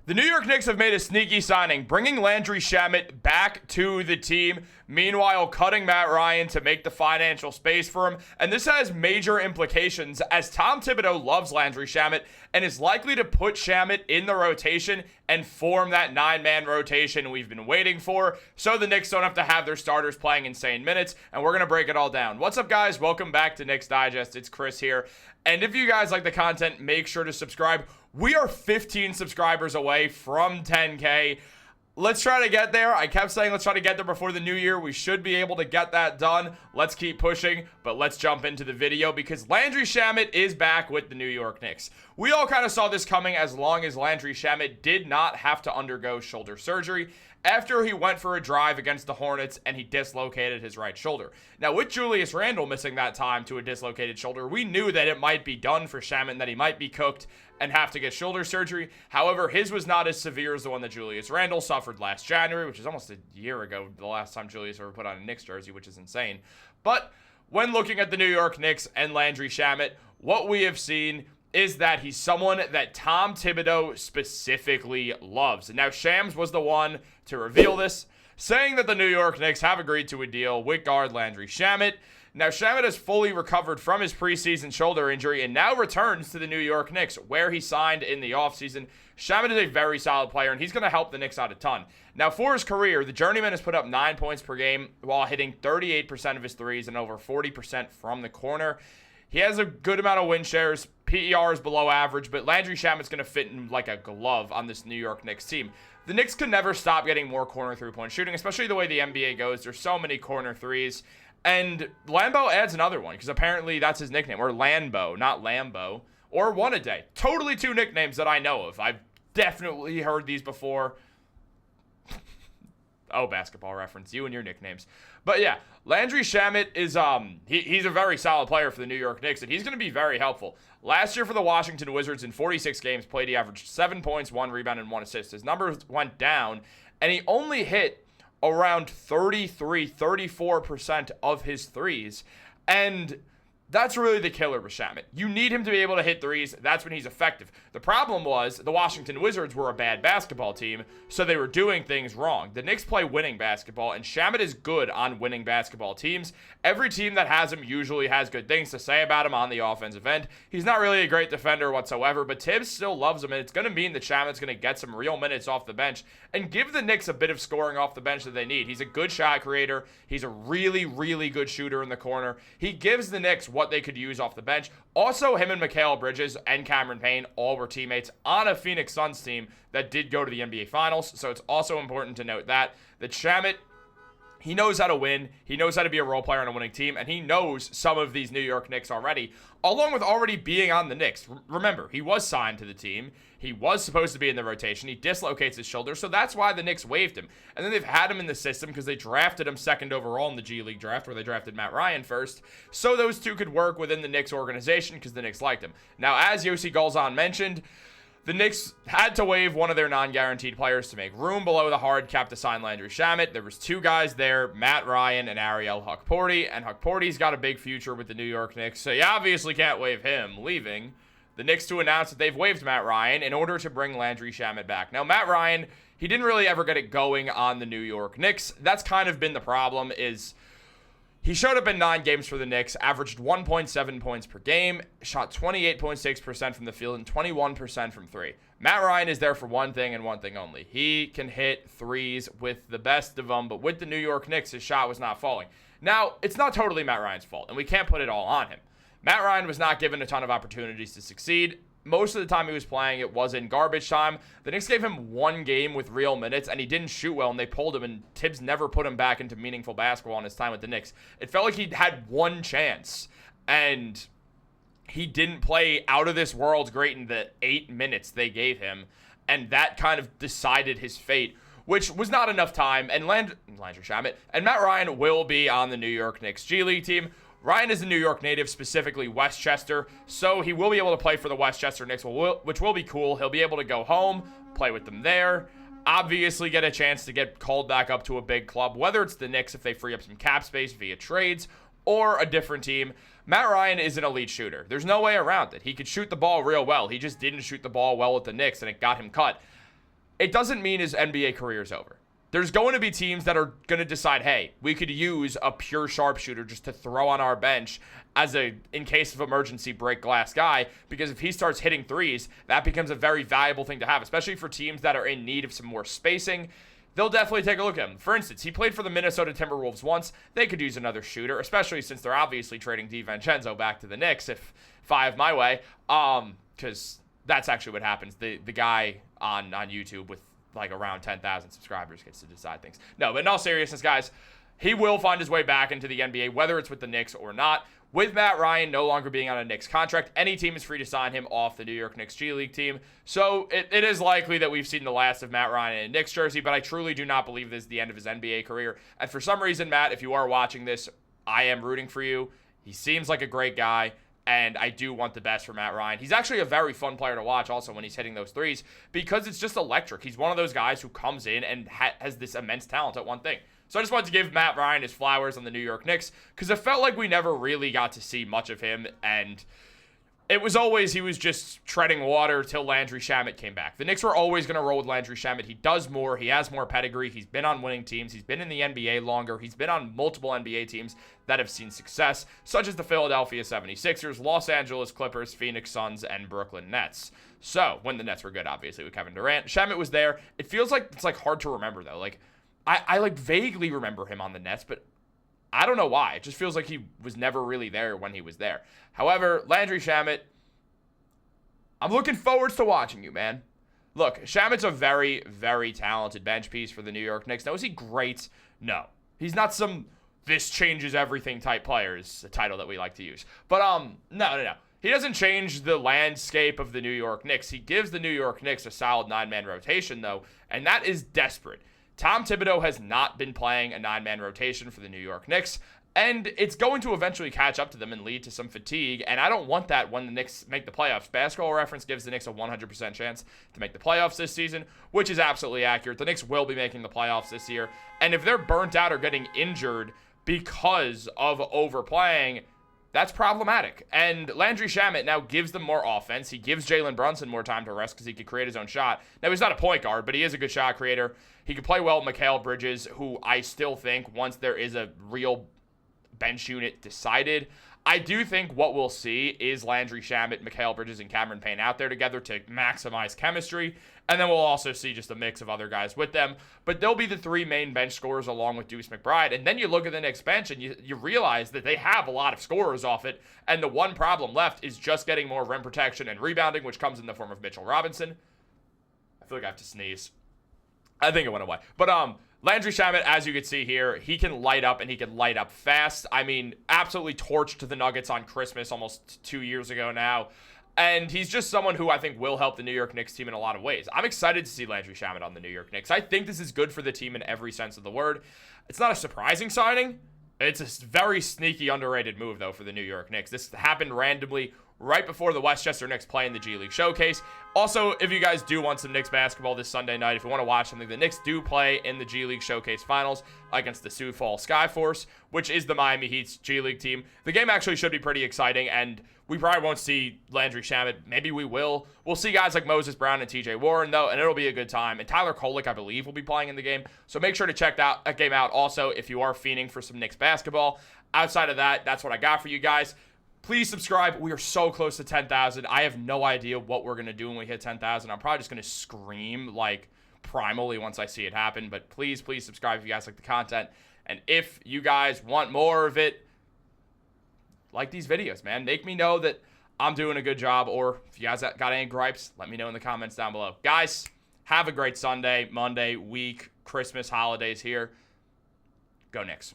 The New York Knicks have made a sneaky signing, bringing Landry Shamet back to the team, meanwhile cutting Matt Ryan to make the financial space for him. And this has major implications as Tom Thibodeau loves Landry Shamet and is likely to put Shamet in the rotation and form that 9-man rotation we've been waiting for, so the Knicks don't have to have their starters playing insane minutes. And we're going to break it all down. What's up, guys? Welcome back to Knicks Digest. It's Chris here. And if you guys like the content, make sure to subscribe. We are 15 subscribers away from 10K. Let's try to get there. I kept saying let's try to get there before the new year. We should be able to get that done. Let's keep pushing, but let's jump into the video because Landry Shamet is back with the New York Knicks. We all kind of saw this coming as long as Landry Shamet did not have to undergo shoulder surgery after he went for a drive against the Hornets and he dislocated his right shoulder. Now, with Julius Randle missing that time to a dislocated shoulder, we knew that it might be done for Shamet and that he might be cooked and have to get shoulder surgery. However, his was not as severe as the one that Julius Randle suffered last January, which is almost a year ago, the last time Julius ever put on a Knicks jersey, which is insane. But when looking at the New York Knicks and Landry Shamet, what we have seen is that he's someone that Tom Thibodeau specifically loves. And now Shams was the one to reveal this, saying that the New York Knicks have agreed to a deal with guard Landry Shamet. Now, Shamet has fully recovered from his preseason shoulder injury and now returns to the New York Knicks, where he signed in the offseason. Shamet is a very solid player, and he's going to help the Knicks out a ton. Now, for his career, the journeyman has put up 9 points per game while hitting 38% of his threes and over 40% from the corner. He has a good amount of win shares. PER is below average, but Landry Shamet's going to fit in like a glove on this New York Knicks team. The Knicks could never stop getting more corner three-point shooting, especially the way the NBA goes. There's so many corner threes. And Lambo adds another one, because apparently that's his nickname. Or Lambo, not Lambo. Or One A Day. Totally two nicknames that I know of. I've definitely heard these before. Oh, basketball reference. You and your nicknames. But yeah, Landry Shamet is he's a very solid player for the New York Knicks, and he's going to be very helpful. Last year for the Washington Wizards, in 46 games played, he averaged 7 points, 1 rebound, and 1 assist. His numbers went down, and he only hit around 34% of his threes. And that's really the killer with Shamet. You need him to be able to hit threes. That's when he's effective. The problem was the Washington Wizards were a bad basketball team, so they were doing things wrong. The Knicks play winning basketball, and Shamet is good on winning basketball teams. Every team that has him usually has good things to say about him on the offensive end. He's not really a great defender whatsoever, but Tibbs still loves him, and it's going to mean that Shamet's going to get some real minutes off the bench and give the Knicks a bit of scoring off the bench that they need. He's a good shot creator. He's a really, really good shooter in the corner. He gives the Knicks what they could use off the bench. Also, him and Mikal Bridges and Cameron Payne all were teammates on a Phoenix Suns team that did go to the NBA Finals, so it's also important to note that Shamet, he knows how to win, he knows how to be a role player on a winning team, and he knows some of these New York Knicks already, along with already being on the Knicks. Remember, he was signed to the team. He was supposed to be in the rotation. He dislocates his shoulder, so that's why the Knicks waived him. And then they've had him in the system because they drafted him second overall in the G League draft, where they drafted Matt Ryan first, so those two could work within the Knicks organization because the Knicks liked him. Now, as Yossi Golzan mentioned, the Knicks had to waive one of their non-guaranteed players to make room below the hard cap to sign Landry Shamet. There was two guys there, Matt Ryan and Ariel Hukporti, and Hukporti's got a big future with the New York Knicks, so you obviously can't waive him, leaving the Knicks to announce that they've waived Matt Ryan in order to bring Landry Shamet back. Now, Matt Ryan, he didn't really ever get it going on the New York Knicks. That's kind of been the problem, is he showed up in 9 games for the Knicks, averaged 1.7 points per game, shot 28.6% from the field and 21% from 3. Matt Ryan is there for one thing and one thing only. He can hit threes with the best of them, but with the New York Knicks, his shot was not falling. Now, it's not totally Matt Ryan's fault, and we can't put it all on him. Matt Ryan was not given a ton of opportunities to succeed. Most of the time he was playing, it was in garbage time. The Knicks gave him 1 game with real minutes, and he didn't shoot well, and they pulled him, and Tibbs never put him back into meaningful basketball in his time with the Knicks. It felt like he had one chance, and he didn't play out of this world great in the 8 minutes they gave him, and that kind of decided his fate, which was not enough time, and Landry Shamet and Matt Ryan will be on the New York Knicks G League team. Ryan is a New York native, specifically Westchester, so he will be able to play for the Westchester Knicks, which will be cool. He'll be able to go home, play with them there, obviously get a chance to get called back up to a big club, whether it's the Knicks if they free up some cap space via trades, or a different team. Matt Ryan is an elite shooter. There's no way around it. He could shoot the ball real well. He just didn't shoot the ball well with the Knicks, and it got him cut. it doesn't mean his NBA career is over. There's going to be teams that are going to decide, hey, we could use a pure sharpshooter just to throw on our bench as a, in case of emergency, break glass guy, because if he starts hitting threes, that becomes a very valuable thing to have, especially for teams that are in need of some more spacing. They'll definitely take a look at him. For instance, he played for the Minnesota Timberwolves once. They could use another shooter, especially since they're obviously trading DiVincenzo back to the Knicks, if five my way, because that's actually what happens. The guy on YouTube with like around 10,000 subscribers gets to decide things. No, but in all seriousness, guys, he will find his way back into the NBA, whether it's with the Knicks or not. With Matt Ryan no longer being on a Knicks contract, any team is free to sign him off the New York Knicks G League team. So it is likely that we've seen the last of Matt Ryan in a Knicks jersey, but I truly do not believe this is the end of his NBA career. And for some reason, Matt, if you are watching this, I am rooting for you. He seems like a great guy, and I do want the best for Matt Ryan. He's actually a very fun player to watch also when he's hitting those threes, because it's just electric. He's one of those guys who comes in and has this immense talent at one thing. So I just wanted to give Matt Ryan his flowers on the New York Knicks, because it felt like we never really got to see much of him, and it was always he was just treading water till Landry Shamet came back. The Knicks were always going to roll with Landry Shamet. He does more. He has more pedigree. He's been on winning teams. He's been in the NBA longer. He's been on multiple NBA teams that have seen success, such as the Philadelphia 76ers, Los Angeles Clippers, Phoenix Suns, and Brooklyn Nets. So, when the Nets were good, obviously, with Kevin Durant. Shamet was there. It feels like it's like hard to remember, though. Like, I like vaguely remember him on the Nets, but I don't know why. It just feels like he was never really there when he was there. However, Landry Shamet, I'm looking forward to watching you, man. Look, Shamet's a very, very talented bench piece for the New York Knicks. Now, is he great? No. He's not some this changes everything type player, is the title that we like to use. But, no. He doesn't change the landscape of the New York Knicks. He gives the New York Knicks a solid 9-man rotation, though, and that is desperate. Tom Thibodeau has not been playing a 9-man rotation for the New York Knicks, and it's going to eventually catch up to them and lead to some fatigue, and I don't want that when the Knicks make the playoffs. Basketball Reference gives the Knicks a 100% chance to make the playoffs this season, which is absolutely accurate. The Knicks will be making the playoffs this year, and if they're burnt out or getting injured because of overplaying, that's problematic. And Landry Shamet now gives them more offense. He gives Jalen Brunson more time to rest because he could create his own shot. Now, he's not a point guard, but he is a good shot creator. He can play well with Mikal Bridges, who I still think, once there is a real bench unit decided, I do think what we'll see is Landry Shamet, Mikal Bridges, and Cameron Payne out there together to maximize chemistry. And then we'll also see just a mix of other guys with them. But they'll be the three main bench scorers along with Deuce McBride. And then you look at the Knicks bench and you realize that they have a lot of scorers off it. And the one problem left is just getting more rim protection and rebounding, which comes in the form of Mitchell Robinson. I feel like I have to sneeze. I think it went away. But Landry Shamet, as you can see here, he can light up, and he can light up fast. I mean, absolutely torched the Nuggets on Christmas almost 2 years ago now. And he's just someone who I think will help the New York Knicks team in a lot of ways. I'm excited to see Landry Shamet on the New York Knicks. I think this is good for the team in every sense of the word. It's not a surprising signing. It's a very sneaky, underrated move, though, for the New York Knicks. This happened randomly right before the Westchester Knicks play in the G League Showcase. Also, if you guys do want some Knicks basketball this Sunday night, if you want to watch something, the Knicks do play in the G League Showcase Finals against the Sioux Falls Skyforce, which is the Miami Heat's G League team. The game actually should be pretty exciting, and we probably won't see Landry Shamet. Maybe we will. We'll see guys like Moses Brown and TJ Warren, though, and it'll be a good time. And Tyler Kolek, I believe, will be playing in the game. So make sure to check that game out also if you are fiending for some Knicks basketball. Outside of that, that's what I got for you guys. Please subscribe. We are so close to 10,000. I have no idea what we're going to do when we hit 10,000. I'm probably just going to scream like primally once I see it happen. But please subscribe if you guys like the content. And if you guys want more of it, like these videos, man. Make me know that I'm doing a good job. Or if you guys got any gripes, let me know in the comments down below. Guys, have a great Sunday, Monday, week, Christmas, holidays here. Go Knicks.